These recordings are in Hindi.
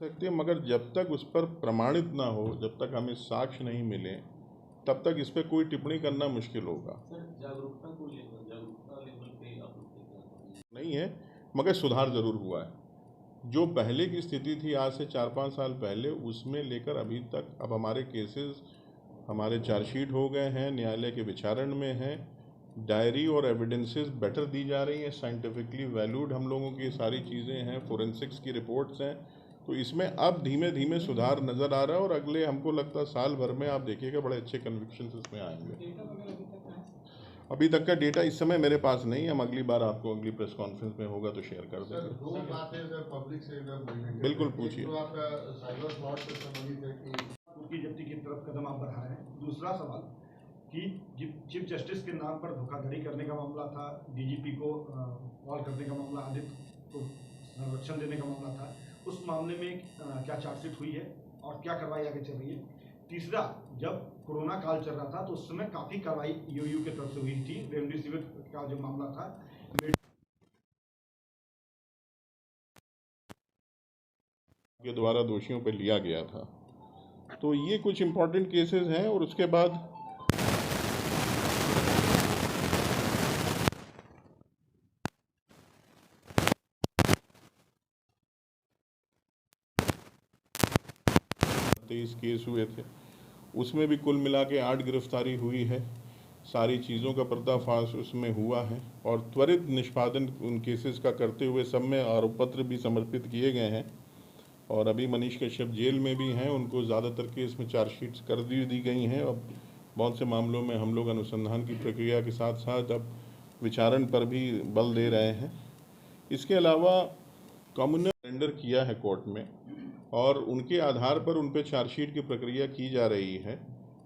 सकती है, मगर जब तक उस पर प्रमाणित ना हो, जब तक हमें साक्ष्य नहीं मिले, तब तक इस पर कोई टिप्पणी करना मुश्किल होगा। सर जागरूकता लेवल पे आप लोग क्या करेंगे? नहीं है, मगर सुधार जरूर हुआ है। जो पहले की स्थिति थी आज से 4-5 साल पहले, उसमें लेकर अभी तक अब हमारे केसेस, हमारे चार्जशीट हो गए हैं, न्यायालय के विचारण में हैं, डायरी और एविडेंसेस बेटर दी जा रही हैं, साइंटिफिकली वैल्यूड हम लोगों की सारी चीज़ें हैं, फोरेंसिक्स की रिपोर्ट्स हैं। तो इसमें अब धीमे धीमे सुधार नज़र आ रहा है और अगले हमको लगता है साल भर में आप देखिएगा बड़े अच्छे कन्विक्शंस इसमें आएंगे। अभी तक का डेटा इस समय मेरे पास नहीं है, हम अगली बार आपको अगली प्रेस कॉन्फ्रेंस में होगा तो शेयर कर देंगे। दो बातें अगर पब्लिक से बिल्कुल पूछिए। तो आपका साइबर फ्रॉड से संबंधित है कि उसकी जब्ती की तरफ कदम आप बढ़ा रहे हैं। दूसरा सवाल कि चीफ जस्टिस के नाम पर धोखाधड़ी करने का मामला था, डीजीपी को कॉल करने का मामला, आदित्य को संरक्षण देने का मामला था, उस मामले में क्या चार्जशीट हुई है और क्या कार्रवाई आगे चल रही है? तीसरा, जब कोरोना काल चल रहा था तो उस समय काफ़ी कार्रवाई ईओयू की तरफ से हुई थी, रेमडेसिविर का जो मामला था के द्वारा दोषियों पर लिया गया था। तो ये कुछ इम्पोर्टेंट केसेस हैं और उसके बाद तेईस केस हुए थे, उसमें भी कुल मिला के 8 गिरफ्तारी हुई है। सारी चीज़ों का पर्दाफाश उसमें हुआ है और त्वरित निष्पादन उन केसेस का करते हुए सब में आरोप पत्र भी समर्पित किए गए हैं। और अभी मनीष कश्यप जेल में भी हैं, उनको ज़्यादातर केस में चार्जशीट्स कर दी गई हैं। अब बहुत से मामलों में हम लोग अनुसंधान की प्रक्रिया के साथ साथ अब विचारण पर भी बल दे रहे हैं। इसके अलावा कम्युनल सरेंडर किया है कोर्ट में और उनके आधार पर उन पर चार्जशीट की प्रक्रिया की जा रही है।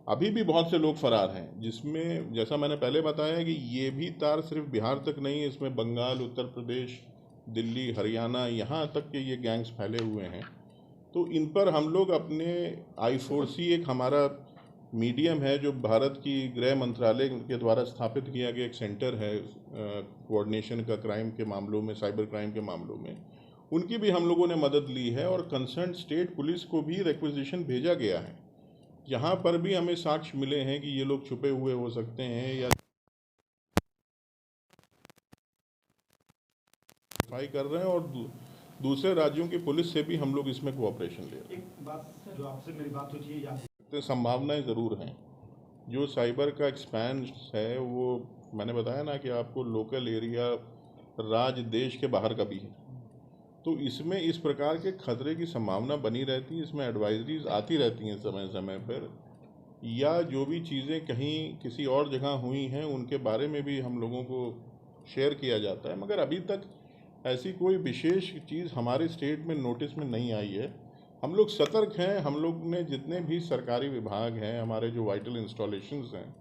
अभी भी बहुत से लोग फरार हैं, जिसमें जैसा मैंने पहले बताया कि ये भी तार सिर्फ बिहार तक नहीं है, इसमें बंगाल, उत्तर प्रदेश, दिल्ली, हरियाणा, यहाँ तक के ये गैंग्स फैले हुए हैं। तो इन पर हम लोग अपने I4C एक हमारा मीडियम है जो भारत की गृह मंत्रालय के द्वारा स्थापित किया गया एक सेंटर है कोऑर्डिनेशन का क्राइम के मामलों में, साइबर क्राइम के मामलों में, उनकी भी हम लोगों ने मदद ली है और कंसर्न स्टेट पुलिस को भी रिक्वेजिशन भेजा गया है। यहाँ पर भी हमें साक्ष्य मिले हैं कि ये लोग छुपे हुए हो सकते हैं या कर रहे हैं, और दूसरे राज्यों की पुलिस से भी हम लोग इसमें कोऑपरेशन ले रहे हैं। एक बात जो आपसे मेरी बात होती है, संभावनाएं ज़रूर हैं। जो साइबर का एक्सपेंस है वो मैंने बताया ना कि आपको लोकल एरिया, राज्य, देश के बाहर का भी है। तो इसमें इस प्रकार के खतरे की संभावना बनी रहती है। इसमें एडवाइजरीज आती रहती हैं समय समय पर, या जो भी चीज़ें कहीं किसी और जगह हुई हैं उनके बारे में भी हम लोगों को शेयर किया जाता है। मगर अभी तक ऐसी कोई विशेष चीज़ हमारे स्टेट में नोटिस में नहीं आई है। हम लोग सतर्क हैं। हम लोग ने जितने भी सरकारी विभाग हैं, हमारे जो वाइटल इंस्टॉलेशंस हैं,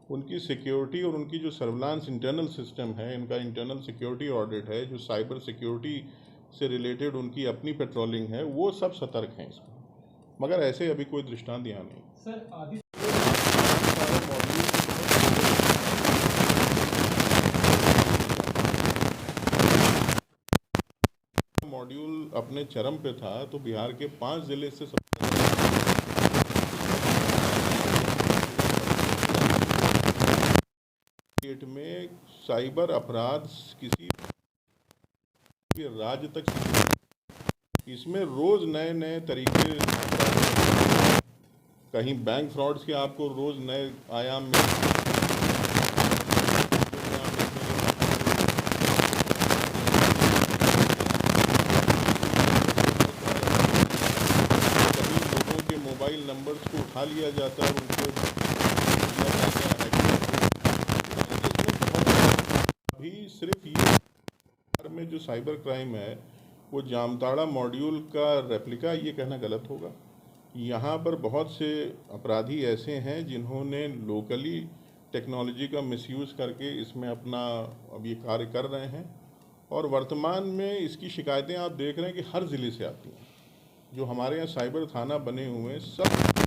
उनकी सिक्योरिटी और उनकी जो सर्विलांस इंटरनल सिस्टम है, इनका इंटरनल सिक्योरिटी ऑडिट है, जो साइबर सिक्योरिटी से रिलेटेड उनकी अपनी पेट्रोलिंग है, वो सब सतर्क हैं इसमें। मगर ऐसे अभी कोई दृष्टांत यहाँ नहीं। सर आदि मॉड्यूल अपने चरम पे था तो बिहार के 5 जिले से स्टेट में साइबर अपराध किसी राज्य तक, इसमें रोज नए नए तरीके, कहीं बैंक फ्रॉड्स के आपको रोज नए आयाम में मोबाइल नंबर्स को उठा लिया जाता है, उनको अभी सिर्फ ये में जो साइबर क्राइम है वो जामताड़ा मॉड्यूल का रेप्लिका, ये कहना गलत होगा। यहाँ पर बहुत से अपराधी ऐसे हैं जिन्होंने लोकली टेक्नोलॉजी का मिसयूज़ करके इसमें अपना अब ये कार्य कर रहे हैं। और वर्तमान में इसकी शिकायतें आप देख रहे हैं कि हर ज़िले से आती हैं। जो हमारे यहाँ साइबर थाना बने हुए हैं सब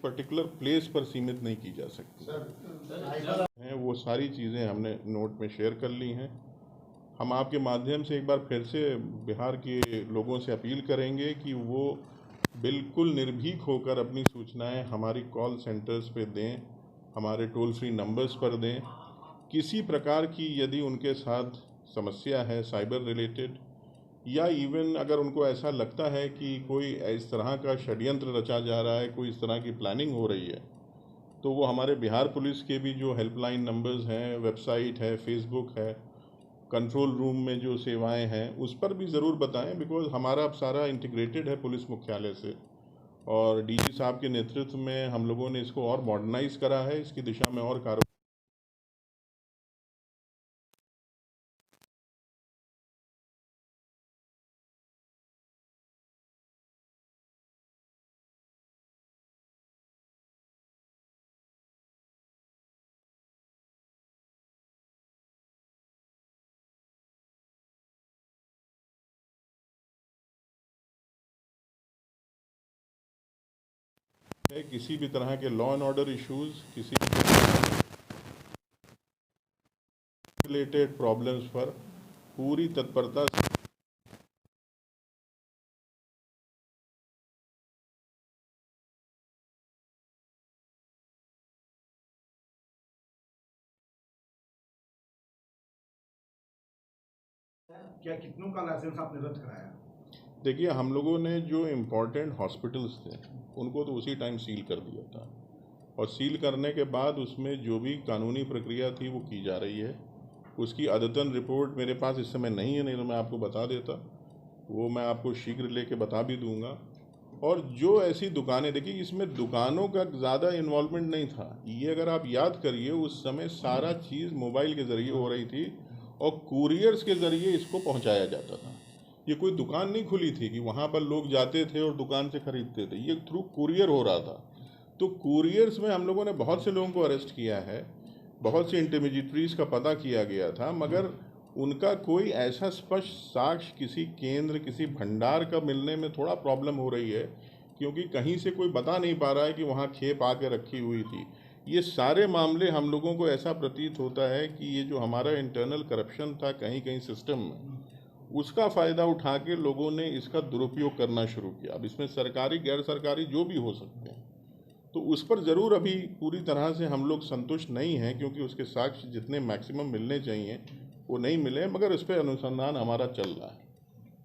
पर्टिकुलर प्लेस पर सीमित नहीं की जा सकती सर सर, साइबर हैं। वो सारी चीज़ें हमने नोट में शेयर कर ली हैं। हम आपके माध्यम से एक बार फिर से बिहार के लोगों से अपील करेंगे कि वो बिल्कुल निर्भीक होकर अपनी सूचनाएं हमारी कॉल सेंटर्स पे दें, हमारे टोल फ्री नंबर्स पर दें। किसी प्रकार की यदि उनके साथ समस्या है साइबर रिलेटेड, या इवन अगर उनको ऐसा लगता है कि कोई इस तरह का षड्यंत्र रचा जा रहा है, कोई इस तरह की प्लानिंग हो रही है, तो वो हमारे बिहार पुलिस के भी जो हेल्पलाइन नंबर्स हैं, वेबसाइट है, फेसबुक है, कंट्रोल रूम में जो सेवाएं हैं, उस पर भी ज़रूर बताएं। बिकॉज हमारा अब सारा इंटीग्रेटेड है पुलिस मुख्यालय से, और डीजी साहब के नेतृत्व में हम लोगों ने इसको और मॉडर्नाइज करा है, इसकी दिशा में और कार्य है। किसी भी तरह के लॉ एंड ऑर्डर इश्यूज, किसी रिलेटेड प्रॉब्लम्स पर पूरी तत्परता से क्या कितनों का लाइसेंस आपने रद्द कराया? देखिए, हम लोगों ने जो इम्पोर्टेंट हॉस्पिटल्स थे उनको तो उसी टाइम सील कर दिया था, और सील करने के बाद उसमें जो भी कानूनी प्रक्रिया थी वो की जा रही है। उसकी अद्यतन रिपोर्ट मेरे पास इस समय नहीं है, नहीं तो मैं आपको बता देता। वो मैं आपको शीघ्र लेके बता भी दूंगा। और जो ऐसी दुकानें, देखिए इसमें दुकानों का ज़्यादा इन्वॉल्वमेंट नहीं था। ये अगर आप याद करिए, उस समय सारा चीज़ मोबाइल के ज़रिए हो रही थी और कुरियर्स के ज़रिए इसको पहुंचाया जाता था। ये कोई दुकान नहीं खुली थी कि वहाँ पर लोग जाते थे और दुकान से ख़रीदते थे, ये थ्रू कुरियर हो रहा था। तो कुरियर्स में हम लोगों ने बहुत से लोगों को अरेस्ट किया है, बहुत से इंटरमीडिएटरीज का पता किया गया था, मगर उनका कोई ऐसा स्पष्ट साक्ष्य किसी केंद्र, किसी भंडार का मिलने में थोड़ा प्रॉब्लम हो रही है, क्योंकि कहीं से कोई बता नहीं पा रहा है कि वहाँ खेप आके रखी हुई थी। ये सारे मामले हम लोगों को ऐसा प्रतीत होता है कि ये जो हमारा इंटरनल करप्शन था कहीं कहीं सिस्टम में, उसका फ़ायदा उठा के लोगों ने इसका दुरुपयोग करना शुरू किया। अब इसमें सरकारी गैर सरकारी जो भी हो सकते हैं, तो उस पर ज़रूर अभी पूरी तरह से हम लोग संतुष्ट नहीं हैं, क्योंकि उसके साक्ष्य जितने मैक्सिमम मिलने चाहिए वो नहीं मिले, मगर इस पर अनुसंधान हमारा चल रहा है।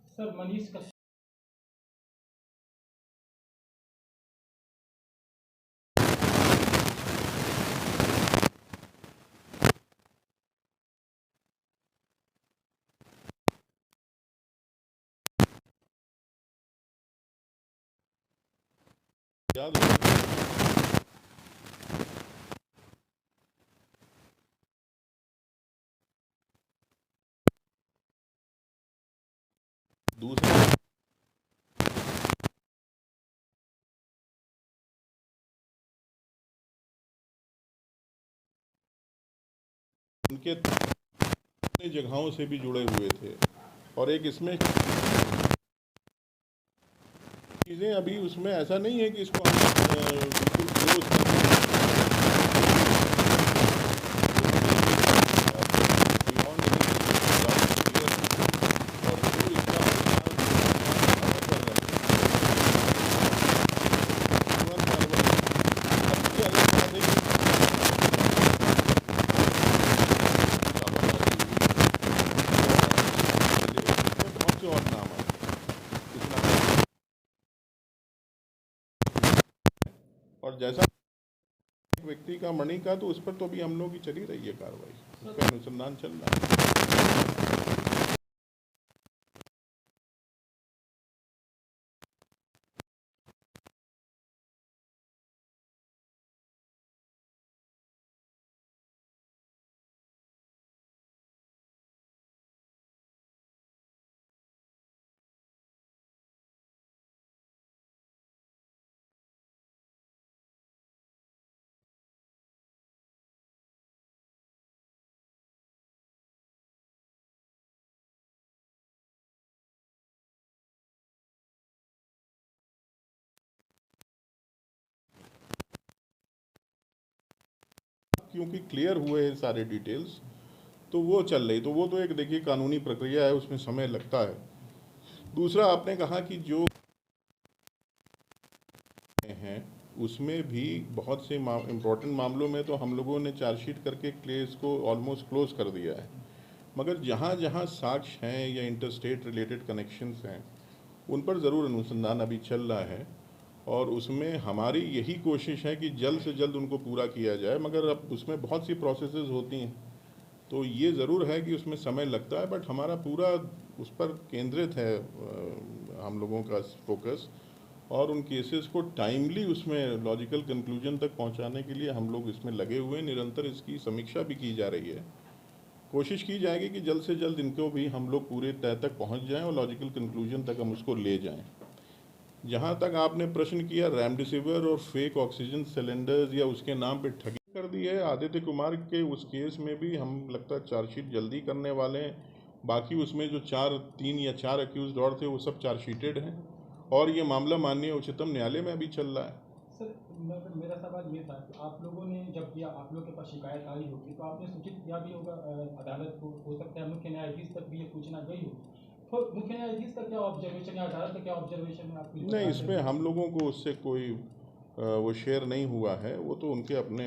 सर मनीष का याद रखिए, दूसरा उनके अन्य जगहों से भी जुड़े हुए थे, और एक इसमें चीज़ें अभी उसमें ऐसा नहीं है कि इसको हम बिल्कुल क्लोज और जैसा एक व्यक्ति का मणि का, तो उस पर तो अभी हम लोग की चली रही है कार्रवाई, उस पर अनुसंधान चल रहा है। क्योंकि क्लियर हुए हैं सारे डिटेल्स, तो वो चल रही। तो वो तो एक देखिए कानूनी प्रक्रिया है, उसमें समय लगता है। दूसरा आपने कहा कि जो हैं उसमें भी बहुत से इम्पोर्टेंट मामलों में तो हम लोगों ने चार्जशीट करके केस को ऑलमोस्ट क्लोज कर दिया है, मगर जहाँ जहाँ साक्ष्य हैं या इंटरस्टेट रिलेटेड कनेक्शंस हैं उन पर ज़रूर अनुसंधान अभी चल रहा है, और उसमें हमारी यही कोशिश है कि जल्द से जल्द उनको पूरा किया जाए। मगर अब उसमें बहुत सी प्रोसेसेस होती हैं, तो ये ज़रूर है कि उसमें समय लगता है, बट हमारा पूरा उस पर केंद्रित है हम लोगों का फोकस, और उन केसेस को टाइमली उसमें लॉजिकल कंक्लूजन तक पहुंचाने के लिए हम लोग इसमें लगे हुए हैं। निरंतर इसकी समीक्षा भी की जा रही है। कोशिश की जाएगी कि जल्द से जल्द इनको भी हम लोग पूरे तय तक पहुंच जाएं और लॉजिकल कंक्लूजन तक हम उसको ले जाएं। जहां तक आपने प्रश्न किया रेमडेसिविर और फेक ऑक्सीजन सिलेंडर्स या उसके नाम पे ठगी कर दी है, आदित्य कुमार के उस केस में भी हम लगता है चार्जशीट जल्दी करने वाले हैं। बाकी उसमें जो 3 या 4 अक्यूज और थे वो सब चार्जशीटेड हैं, और ये मामला माननीय उच्चतम न्यायालय में अभी चल रहा है। सर मेरा सवाल ये था कि आप लोगों ने जब किया, आप लोगों के पास शिकायत आई होगी तो आपने सूचित किया भी होगा अदालत को, हो सकता है मुख्य न्यायाधीश तक भी ये सूचना गई हो, तो मुख्य न्यायाधीश का क्या ऑब्जर्वेशन है, अदालत का क्या ऑब्जर्वेशन है आपकी? नहीं, इसमें हम लोगों को उससे कोई वो शेयर नहीं हुआ है, वो तो उनके अपने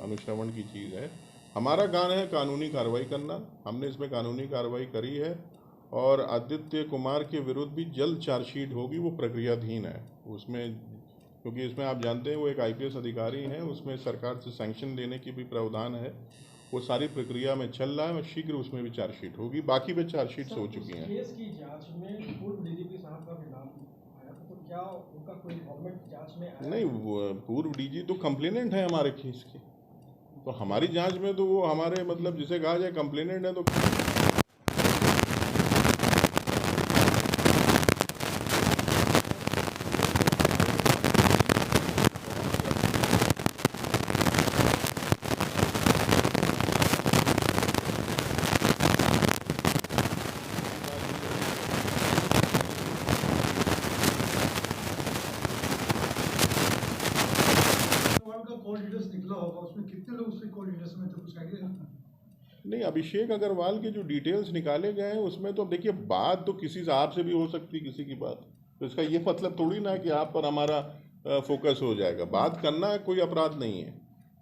अनुश्रवण की चीज़ है। हमारा काम है कानूनी कार्रवाई करना, हमने इसमें कानूनी कार्रवाई करी है, और आदित्य कुमार के विरुद्ध भी जल्द चार्जशीट होगी, वो प्रक्रियाधीन है उसमें, क्योंकि इसमें आप जानते हैं वो एक आईपीएस अधिकारी हैं, उसमें सरकार से सैंक्शन लेने की भी प्रावधान है। वो सारी प्रक्रिया में चल रहा है और शीघ्र उसमें भी चार्जशीट होगी। बाकी भी चार्जशीट्स हो चुकी हैं। केस की जांच में पूर्व डीजीपी साहब का भी नाम आया था, तो क्या उनका कोई इन्वॉल्वमेंट जांच में आया? नहीं, वो पूर्व डीजी तो कंप्लेनेंट है हमारे केस के, तो हमारी जांच में तो वो हमारे मतलब जिसे कहा जाए कंप्लेनेंट है। तो कॉल डिटेल्स निकला होगा, उसमें कितने लोग उसके कॉल डिटेल्स में थे, कुछ आइडिया? नहीं, अभिषेक अग्रवाल के जो डिटेल्स निकाले गए हैं उसमें तो अब देखिए बात तो किसी से आपसे भी हो सकती है, किसी की बात, तो इसका ये मतलब थोड़ी ना कि आप पर हमारा फोकस हो जाएगा। बात करना कोई अपराध नहीं है,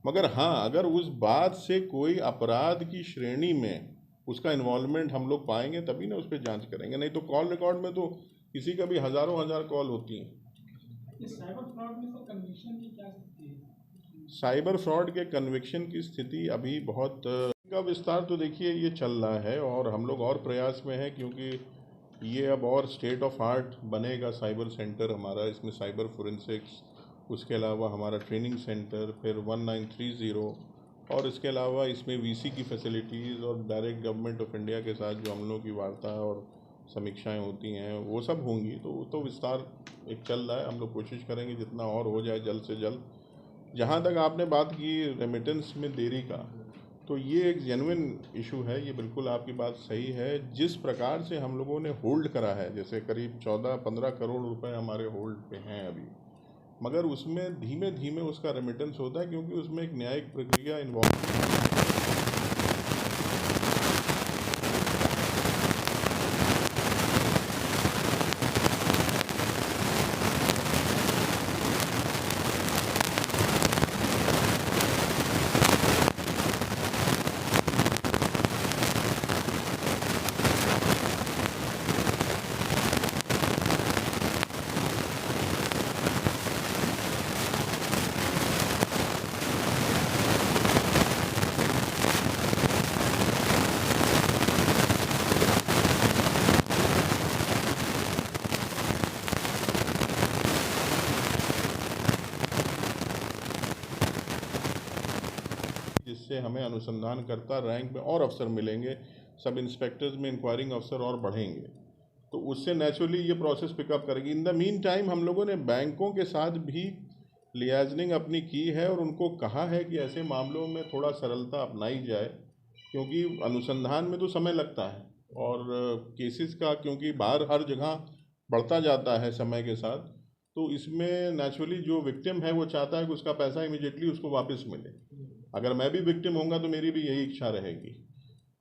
मगर हाँ अगर उस बात से कोई अपराध की श्रेणी में उसका इन्वॉल्वमेंट हम लोग पाएंगे तभी ना उस पर जांच करेंगे, नहीं तो कॉल रिकॉर्ड में तो किसी का भी हज़ारों हजार कॉल होती हैं। इस साइबर फ्रॉड में सर कन्विक्शन की क्या स्थिति है? साइबर फ्रॉड के कन्विक्शन की स्थिति अभी बहुत का विस्तार तो देखिए ये चल रहा है, और हम लोग और प्रयास में हैं, क्योंकि ये अब और स्टेट ऑफ आर्ट बनेगा साइबर सेंटर हमारा। इसमें साइबर फोरेंसिक्स, उसके अलावा हमारा ट्रेनिंग सेंटर, फिर 1930, और इसके अलावा इसमें वीसी की फैसिलिटीज़ और डायरेक्ट गवर्नमेंट ऑफ इंडिया के साथ जो हम लोगों की वार्ता और समीक्षाएं होती हैं वो सब होंगी। तो वो तो विस्तार एक चल रहा है, हम लोग कोशिश करेंगे जितना और हो जाए जल्द से जल्द। जहाँ तक आपने बात की रेमिटेंस में देरी का, तो ये एक जेन्युइन इशू है, ये बिल्कुल आपकी बात सही है। जिस प्रकार से हम लोगों ने होल्ड करा है, जैसे करीब 14-15 करोड़ रुपए हमारे होल्ड पे हैं अभी, मगर उसमें धीमे धीमे उसका रेमिटेंस होता है, क्योंकि उसमें एक न्यायिक प्रक्रिया इन्वॉल्व है। जिससे हमें अनुसंधानकर्ता रैंक में और अफसर मिलेंगे, सब इंस्पेक्टर्स में इंक्वायरिंग अफसर और बढ़ेंगे, तो उससे नेचुरली ये प्रोसेस पिकअप करेगी। इन द मीन टाइम हम लोगों ने बैंकों के साथ भी लियाजनिंग अपनी की है, और उनको कहा है कि ऐसे मामलों में थोड़ा सरलता अपनाई जाए, क्योंकि अनुसंधान में तो समय लगता है, और केसेस का क्योंकि बाहर हर जगह बढ़ता जाता है समय के साथ, तो इसमें नेचुरली जो विक्टिम है वो चाहता है कि उसका पैसा इमीडिएटली उसको वापस मिले। अगर मैं भी विक्टिम होऊंगा तो मेरी भी यही इच्छा रहेगी।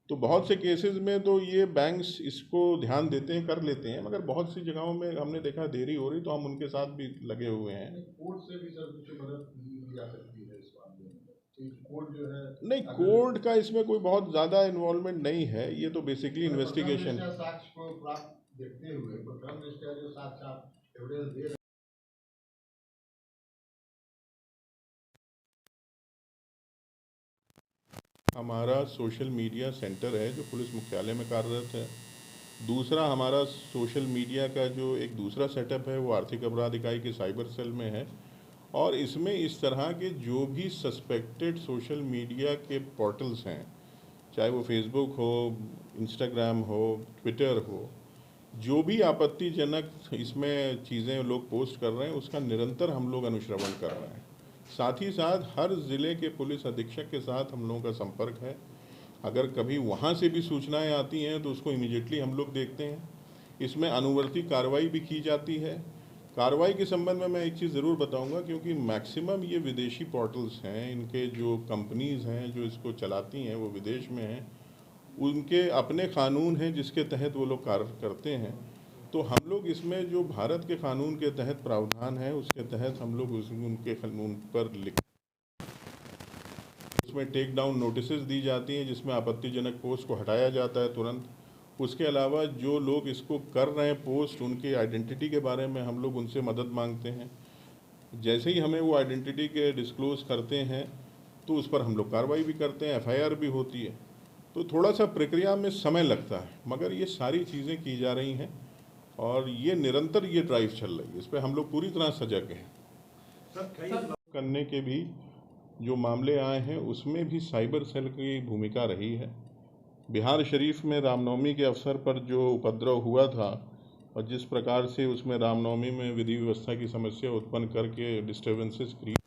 तो बहुत से केसेस में तो ये बैंक्स इसको ध्यान देते हैं, कर लेते हैं, मगर बहुत सी जगहों में हमने देखा देरी हो रही तो हम उनके साथ भी लगे हुए हैं। कोर्ट से भी सर कुछ मदद ली जा सकती है इस मामले में, क्योंकि कोर्ट जो है नहीं, कोर्ट का इसमें कोई बहुत ज़्यादा इन्वॉल्वमेंट नहीं है, ये तो बेसिकली इन्वेस्टिगेशन। साक्ष्य को प्राप्त देखते हुए प्रकरण दृष्टया जो साक्ष्य आप एविडेंस दे रहे हैं, हमारा सोशल मीडिया सेंटर है जो पुलिस मुख्यालय में कार्यरत है। दूसरा हमारा सोशल मीडिया का जो एक दूसरा सेटअप है वो आर्थिक अपराध इकाई के साइबर सेल में है। और इसमें इस तरह के जो भी सस्पेक्टेड सोशल मीडिया के पोर्टल्स हैं, चाहे वो फेसबुक हो, इंस्टाग्राम हो, ट्विटर हो, जो भी आपत्तिजनक इसमें चीज़ें लोग पोस्ट कर रहे हैं उसका निरंतर हम लोग अनुश्रवण कर रहे हैं। साथ ही साथ हर ज़िले के पुलिस अधीक्षक के साथ हम लोगों का संपर्क है। अगर कभी वहाँ से भी सूचनाएं आती हैं तो उसको इमीडिएटली हम लोग देखते हैं। इसमें अनुवर्ती कार्रवाई भी की जाती है। कार्रवाई के संबंध में मैं एक चीज़ ज़रूर बताऊंगा, क्योंकि मैक्सिमम ये विदेशी पोर्टल्स हैं, इनके जो कंपनीज़ हैं जो इसको चलाती हैं वो विदेश में हैं, उनके अपने कानून हैं जिसके तहत वो लोग कार्य करते हैं। तो हम लोग इसमें जो भारत के कानून के तहत प्रावधान है उसके तहत हम लोग उनके कानून पर लिख उसमें टेक डाउन नोटिसेस दी जाती हैं जिसमें आपत्तिजनक पोस्ट को हटाया जाता है तुरंत। उसके अलावा जो लोग इसको कर रहे हैं पोस्ट, उनके आइडेंटिटी के बारे में हम लोग उनसे मदद मांगते हैं। जैसे ही हमें वो आइडेंटिटी के डिस्क्लोज़ करते हैं तो उस पर हम लोग कार्रवाई भी करते हैं, एफआईआर भी होती है। तो थोड़ा सा प्रक्रिया में समय लगता है, मगर ये सारी चीज़ें की जा रही हैं और ये निरंतर ये ड्राइव चल रही है। इस पर हम लोग पूरी तरह सजग हैं। करने के भी जो मामले आए हैं उसमें भी साइबर सेल की भूमिका रही है। बिहार शरीफ में रामनवमी के अवसर पर जो उपद्रव हुआ था और जिस प्रकार से उसमें रामनवमी में विधि व्यवस्था की समस्या उत्पन्न करके डिस्टर्बेंसेस क्रिएट,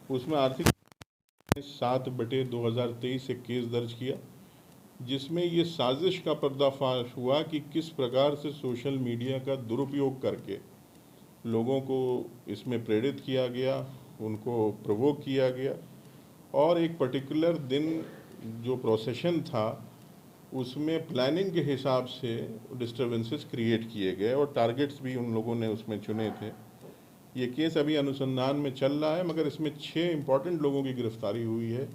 उसमें आर्थिक 7/2023 एक केस दर्ज किया जिसमें ये साजिश का पर्दाफाश हुआ कि किस प्रकार से सोशल मीडिया का दुरुपयोग करके लोगों को इसमें प्रेरित किया गया, उनको प्रोवोक किया गया और एक पर्टिकुलर दिन जो प्रोसेशन था उसमें प्लानिंग के हिसाब से डिस्टर्बेंसेस क्रिएट किए गए और टारगेट्स भी उन लोगों ने उसमें चुने थे। ये केस अभी अनुसंधान में चल रहा है, मगर इसमें 6 इम्पॉर्टेंट लोगों की गिरफ्तारी हुई है।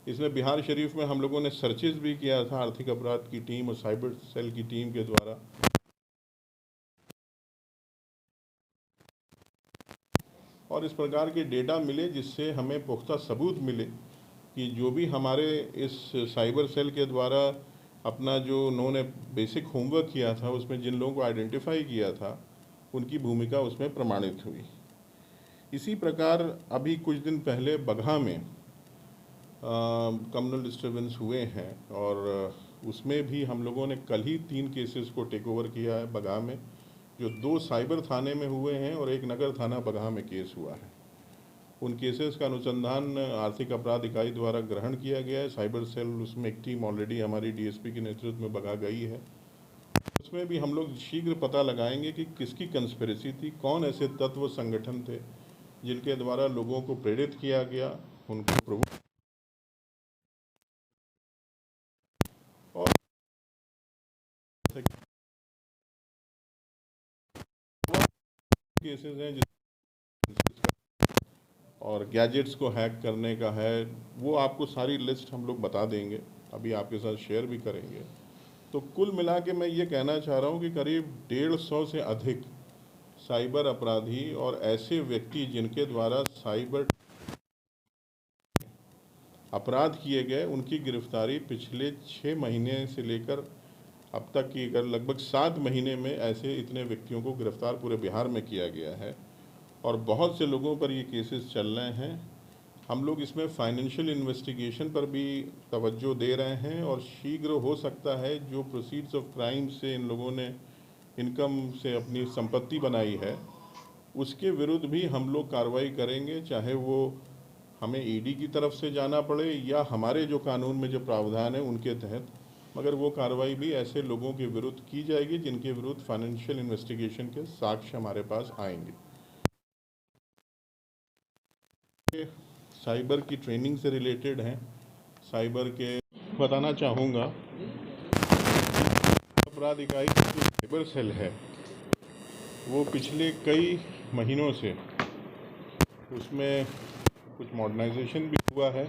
इसमें बिहार शरीफ में हम लोगों ने सर्चेज भी किया था आर्थिक अपराध की टीम और साइबर सेल की टीम के द्वारा। और इस प्रकार के डेटा मिले जिससे हमें पुख्ता सबूत मिले कि जो भी हमारे इस साइबर सेल के द्वारा अपना जो उन्होंने बेसिक होमवर्क किया था उसमें जिन लोगों को आइडेंटिफाई किया था उनकी भूमिका उसमें प्रमाणित हुई। इसी प्रकार अभी कुछ दिन पहले बगहा में कम्युनल डिस्टर्बेंस हुए हैं और उसमें भी हम लोगों ने कल ही 3 केसेस को टेक ओवर किया है बगहा में, जो 2 साइबर थाने में हुए हैं और 1 नगर थाना बगहा में केस हुआ है। उन केसेस का अनुसंधान आर्थिक अपराध इकाई द्वारा ग्रहण किया गया है। साइबर सेल उसमें एक टीम ऑलरेडी हमारी डीएसपी के नेतृत्व में बगहा गई है। उसमें भी हम लोग शीघ्र पता लगाएंगे कि किसकी कंस्पिरेसी थी, कौन ऐसे तत्व संगठन थे जिनके द्वारा लोगों को प्रेरित किया गया, उनको प्रोवोक और केसेस हैं और गैजेट्स को हैक करने का है। वो आपको सारी लिस्ट हम लोग बता देंगे, अभी आपके साथ शेयर भी करेंगे। तो कुल मिला के मैं ये कहना चाह रहा हूँ कि करीब 150 से अधिक साइबर अपराधी और ऐसे व्यक्ति जिनके द्वारा साइबर अपराध किए गए उनकी गिरफ्तारी पिछले 6 महीने से लेकर अब तक की अगर लगभग 7 महीने में ऐसे इतने व्यक्तियों को गिरफ्तार पूरे बिहार में किया गया है और बहुत से लोगों पर ये केसेस चल रहे हैं। हम लोग इसमें फाइनेंशियल इन्वेस्टिगेशन पर भी तवज्जो दे रहे हैं और शीघ्र हो सकता है जो प्रोसीड्स ऑफ क्राइम से इन लोगों ने इनकम से अपनी संपत्ति बनाई है उसके विरुद्ध भी हम लोग कार्रवाई करेंगे, चाहे वो हमें ईडी की तरफ से जाना पड़े या हमारे जो कानून में जो प्रावधान है उनके तहत मगर वो कार्रवाई भी ऐसे लोगों के विरुद्ध की जाएगी जिनके विरुद्ध फाइनेंशियल इन्वेस्टिगेशन के साक्ष्य हमारे पास आएंगे। साइबर की ट्रेनिंग से रिलेटेड हैं, साइबर के बताना चाहूँगा, अपराध इकाई का जो साइबर सेल है वो पिछले कई महीनों से उसमें कुछ मॉडर्नाइजेशन भी हुआ है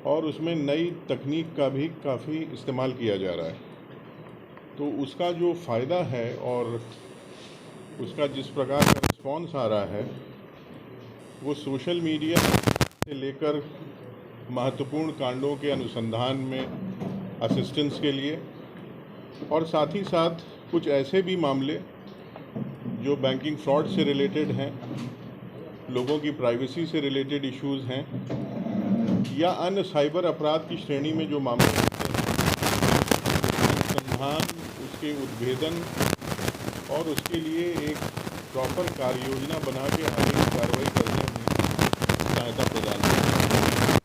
और उसमें नई तकनीक का भी काफ़ी इस्तेमाल किया जा रहा है। तो उसका जो फ़ायदा है और उसका जिस प्रकार का रिस्पॉन्स आ रहा है वो सोशल मीडिया से लेकर महत्वपूर्ण कांडों के अनुसंधान में असिस्टेंस के लिए और साथ ही साथ कुछ ऐसे भी मामले जो बैंकिंग फ्रॉड से रिलेटेड हैं, लोगों की प्राइवेसी से रिलेटेड इश्यूज़ हैं या अन्य साइबर अपराध की श्रेणी में जो मामले होते हैं, अनुसंधान, उसके उद्भेदन और उसके लिए एक प्रॉपर कार्य योजना बना के आगे कार्रवाई करने में सहायता प्रदान करती है।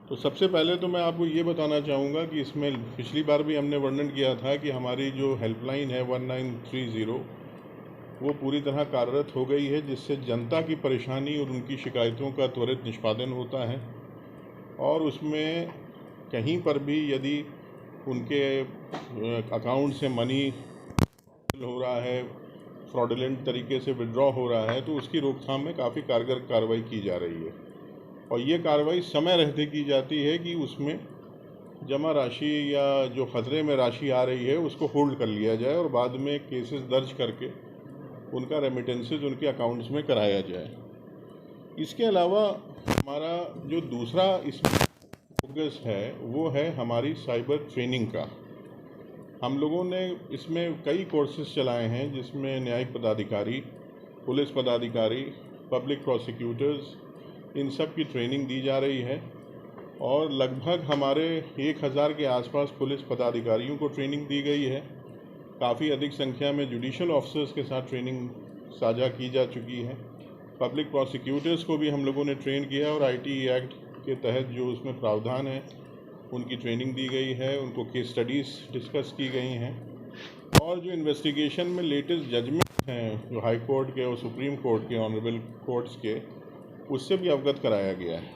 तो सबसे पहले तो मैं आपको ये बताना चाहूँगा कि इसमें पिछली बार भी हमने वर्णन किया था कि हमारी जो हेल्पलाइन है 1930 वो पूरी तरह कार्यरत हो गई है, जिससे जनता की परेशानी और उनकी शिकायतों का त्वरित निष्पादन होता है और उसमें कहीं पर भी यदि उनके अकाउंट से मनी हो रहा है, फ्रॉडुलेंट तरीके से विड्रॉ हो रहा है, तो उसकी रोकथाम में काफ़ी कारगर कार्रवाई की जा रही है। और ये कार्रवाई समय रहते की जाती है कि उसमें जमा राशि या जो खतरे में राशि आ रही है उसको होल्ड कर लिया जाए और बाद में केसेस दर्ज करके उनका रेमिटेंसेज उनके अकाउंट्स में कराया जाए। इसके अलावा हमारा जो दूसरा इसमें फोकस है वो है हमारी साइबर ट्रेनिंग का। हम लोगों ने इसमें कई कोर्सेज चलाए हैं जिसमें न्यायिक पदाधिकारी, पुलिस पदाधिकारी, पब्लिक प्रोसिक्यूटर्स, इन सब की ट्रेनिंग दी जा रही है और लगभग हमारे 1000 के आसपास पुलिस पदाधिकारियों को ट्रेनिंग दी गई है। काफ़ी अधिक संख्या में जुडिशल ऑफिसर्स के साथ ट्रेनिंग साझा की जा चुकी है। पब्लिक प्रोसिक्यूटर्स को भी हम लोगों ने ट्रेन किया और आईटी एक्ट के तहत जो उसमें प्रावधान है उनकी ट्रेनिंग दी गई है, उनको केस स्टडीज़ डिस्कस की गई हैं और जो इन्वेस्टिगेशन में लेटेस्ट जजमेंट हैं जो हाई कोर्ट के और सुप्रीम कोर्ट के ऑनरेबल कोर्ट्स के, उससे भी अवगत कराया गया है।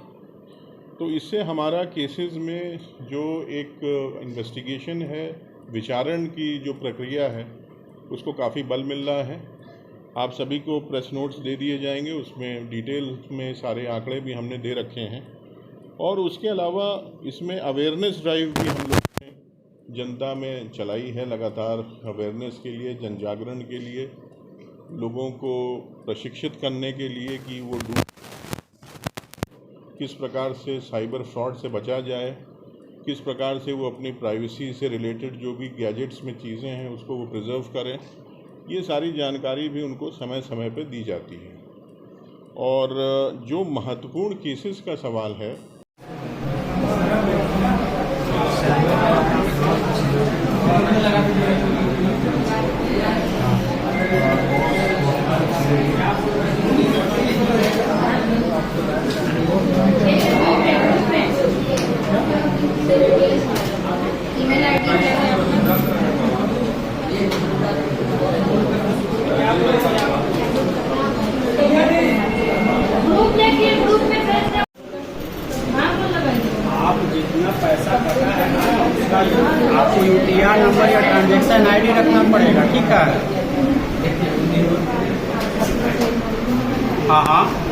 तो इससे हमारा केसेस में जो एक इन्वेस्टिगेशन है, विचारण की जो प्रक्रिया है, उसको काफ़ी बल मिल रहा है। आप सभी को प्रेस नोट्स दे दिए जाएंगे, उसमें डिटेल में सारे आंकड़े भी हमने दे रखे हैं और उसके अलावा इसमें अवेयरनेस ड्राइव भी हम लोगों ने जनता में चलाई है। लगातार अवेयरनेस के लिए, जन जागरण के लिए, लोगों को प्रशिक्षित करने के लिए कि वो किस प्रकार से साइबर फ्रॉड से बचा जाए, किस प्रकार से वो अपनी प्राइवेसी से रिलेटेड जो भी गैजेट्स में चीज़ें हैं उसको वो प्रिजर्व करें, ये सारी जानकारी भी उनको समय समय पे दी जाती है। और जो महत्वपूर्ण केसेस का सवाल है, आप जितना पैसा पता है ना उसका आपको यूटीआर नंबर या ट्रांजैक्शन आईडी रखना पड़ेगा, ठीक है? हाँ हाँ